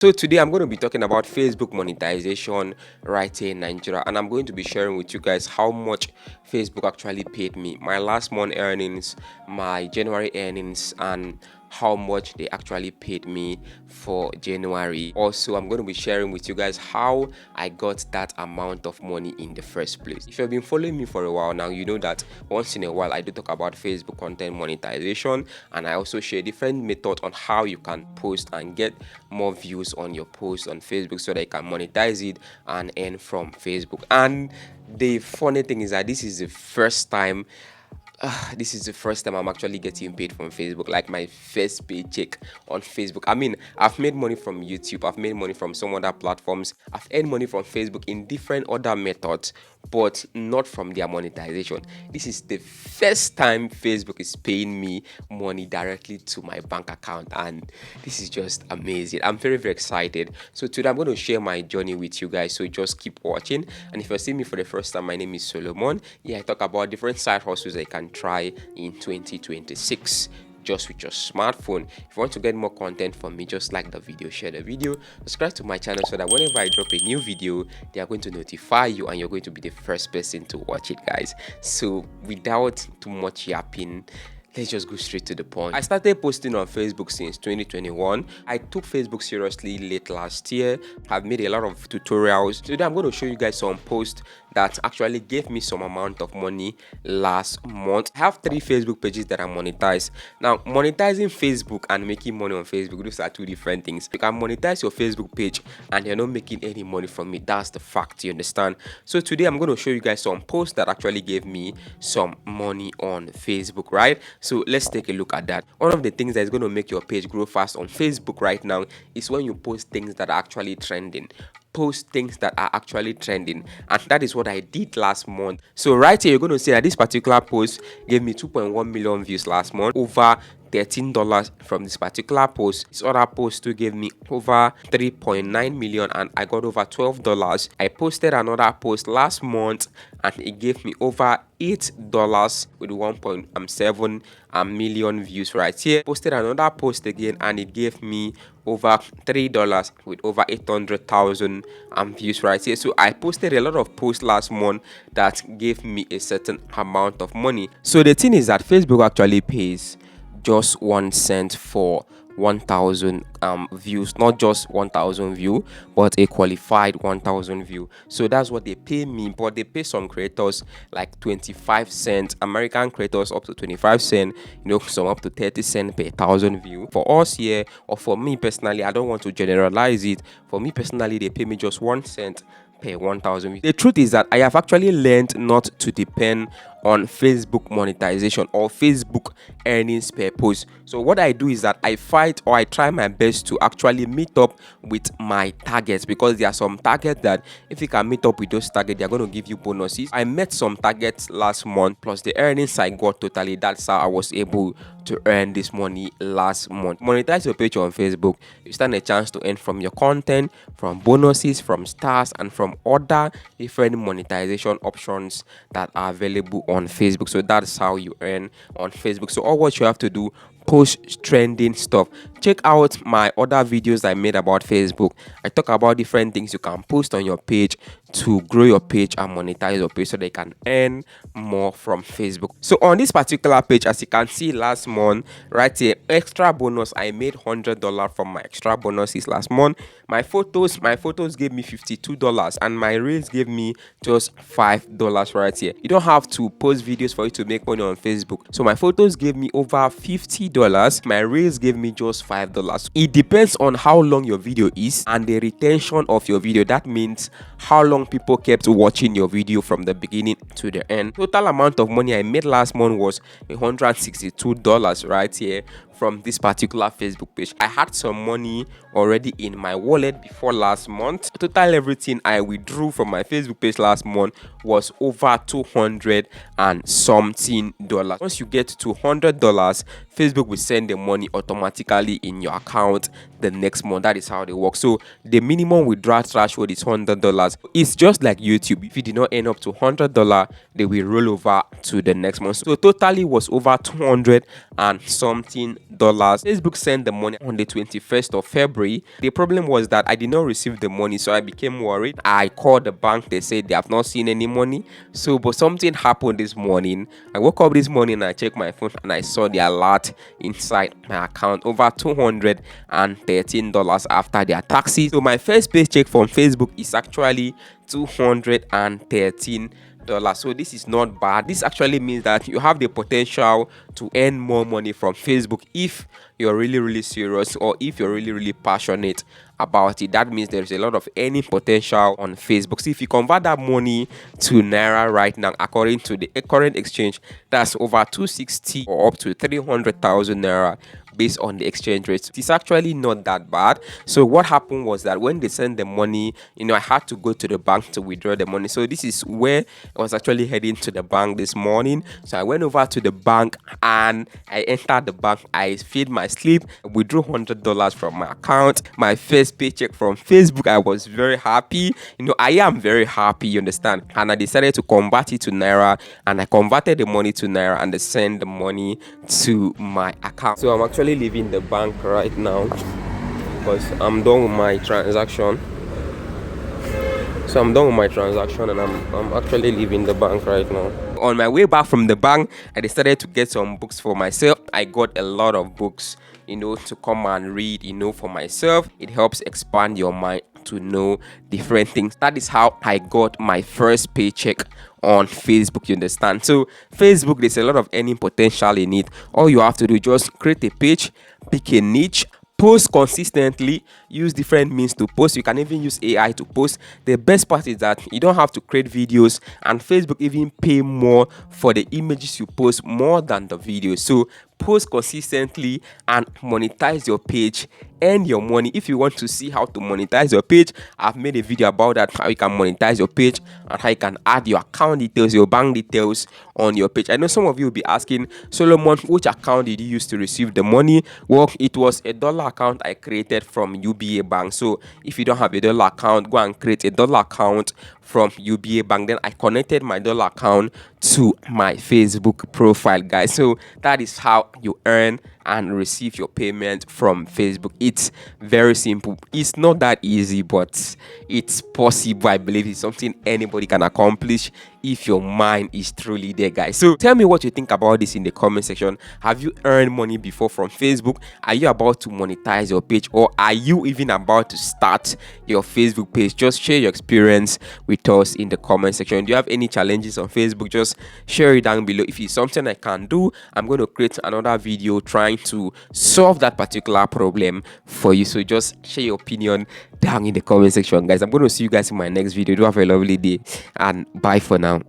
So today I'm going to be talking about Facebook monetization right here in Nigeria, and I'm going to be sharing with you guys how much Facebook actually paid me, my last month earnings, my January earnings, and how much they actually paid me for January. Also, I'm going to be sharing with you guys how I got that amount of money in the first place. If you've been following me for a while now, you know that once in a while I do talk about Facebook content monetization, and I also share different methods on how you can post and get more views on your post on Facebook so that you can monetize it and earn from Facebook. And the funny thing is that this is the first time I'm actually getting paid from Facebook, like my first paycheck on Facebook. I mean, I've made money from YouTube, I've made money from some other platforms, I've earned money from Facebook in different other methods, but not from their monetization. This is the first time Facebook is paying me money directly to my bank account, and this is just amazing. I'm very, very excited. So today I'm going to share my journey with you guys, so just keep watching. And if you're seeing me for the first time, my name is Solomon. Yeah, I talk about different side hustles that you can try in 2026 just with your smartphone. If you want to get more content from me, just like the video, share the video, subscribe to my channel so that whenever I drop a new video, they are going to notify you and you're going to be the first person to watch it, guys. So without too much yapping, let's just go straight to the point. I started posting on Facebook since 2021. I took Facebook seriously late last year. I've made a lot of tutorials. Today I'm going to show you guys some posts that actually gave me some amount of money last month. I have 3 Facebook pages that I monetize. Now, monetizing Facebook and making money on Facebook, those are 2 different things. You can monetize your Facebook page and you're not making any money from it. That's the fact, you understand? So today I'm going to show you guys some posts that actually gave me some money on Facebook, right? So let's take a look at that. One of the things that is going to make your page grow fast on Facebook right now is when you post things that are actually trending. Post things that are actually trending, and that is what I did last month. So right here you're going to see that this particular post gave me 2.1 million views last month, over $13 from this particular post. This other post too gave me over 3.9 million and I got over $12. I posted another post last month and it gave me over $8 with 1.7 million views right here. Posted another post again and it gave me over $3 with over 800,000 views right here. So I posted a lot of posts last month that gave me a certain amount of money. So the thing is that Facebook actually pays just 1 cent for 1,000 views, not just 1,000 view, but a qualified 1,000 view. So that's what they pay me, but they pay some creators like 25 cents, American creators up to 25 cents, some up to 30 cents per 1,000 view. For us here, or for me personally, I don't want to generalize it. For me personally, they pay me just 1 cent per 1,000 views. The truth is that I have actually learned not to depend on Facebook monetization or Facebook earnings per post. So what I do is that I fight, or I try my best to actually meet up with my targets, because there are some targets that if you can meet up with those targets, they're going to give you bonuses. I met some targets last month, plus the earnings I got totally. That's how I was able to earn this money last month. Monetize your page on Facebook. You stand a chance to earn from your content, from bonuses, from stars, and from other different monetization options that are available on Facebook. So that's how you earn on Facebook. So all what you have to do, post trending stuff. Check out my other videos I made about Facebook. I talk about different things you can post on your page to grow your page and monetize your page so they can earn more from Facebook. So on this particular page, as you can see last month right here, extra bonus, I made $100 from my extra bonuses last month. My photos gave me $52 and my reels gave me just $5 right here. You don't have to post videos for you to make money on Facebook. So my photos gave me over $50, my reels gave me just $5. It depends on how long your video is and the retention of your video. That means how long people kept watching your video from the beginning to the end. Total amount of money I made last month was $162 right here from this particular Facebook page. I had some money already in my wallet before last month. Total everything I withdrew from my Facebook page last month was over $200 and something. Once you get to $200, Facebook will send the money automatically in your account the next month. That is how they work. So the minimum withdrawal threshold is $100. It's just like YouTube. If you did not end up to $100, they will roll over to the next month. So totally was over 200 and something dollars. Facebook sent the money on the 21st of February. The problem was that I did not receive the money, so I became worried. I called the bank. They said they have not seen any money. So but something happened this morning. I woke up this morning and I checked my phone and I saw the alert inside my account, over $213 after their taxes. So my first paycheck from Facebook is actually $213. So this is not bad. This actually means that you have the potential to earn more money from Facebook if you're really serious, or if you're really passionate about it. That means there's a lot of earning potential on Facebook. So if you convert that money to naira right now, according to the current exchange, that's over 260 or up to 300,000 naira based on the exchange rate. It's actually not that bad. So what happened was that when they sent the money, I had to go to the bank to withdraw the money. So this is where I was actually heading to the bank this morning. So I went over to the bank and I entered the bank. I filled my slip, withdrew $100 from my account. My first paycheck from Facebook. I was very happy. I am very happy, you understand? And I decided to convert it to naira, and I converted the money to naira and I sent the money to my account. So I'm actually leaving the bank right now because I'm done with my transaction. So I'm done with my transaction and I'm actually leaving the bank right now. On my way back from the bank, I decided to get some books for myself. I got a lot of books, to come and read, for myself. It helps expand your mind to know different things. That is how I got my first paycheck on Facebook, you understand? So Facebook, there's a lot of earning potential in it. All you have to do is just create a page, pick a niche, post consistently, use different means to post. You can even use AI to post. The best part is that you don't have to create videos, and Facebook even pay more for the images you post more than the videos. So post consistently and monetize your page, earn your money. If you want to see how to monetize your page, I've made a video about that, how you can monetize your page and how you can add your account details, your bank details on your page. I know some of you will be asking, Solomon, which account did you use to receive the money? Well, it was a dollar account I created from UBA Bank. So if you don't have a dollar account, go and create a dollar account from UBA Bank. Then I connected my dollar account to my Facebook profile, guys. So that is how you earn and receive your payment from Facebook. It's very simple. It's not that easy, but it's possible. I believe it's something anybody can accomplish if your mind is truly there, guys. So tell me what you think about this in the comment section. Have you earned money before from Facebook? Are you about to monetize your page, or are you even about to start your Facebook page? Just share your experience with us in the comment section. Do you have any challenges on Facebook? Just share it down below. If it's something I can do, I'm going to create another video trying to solve that particular problem for you. So just share your opinion down in the comment section, guys. I'm going to see you guys in my next video. Do have a lovely day and bye for now.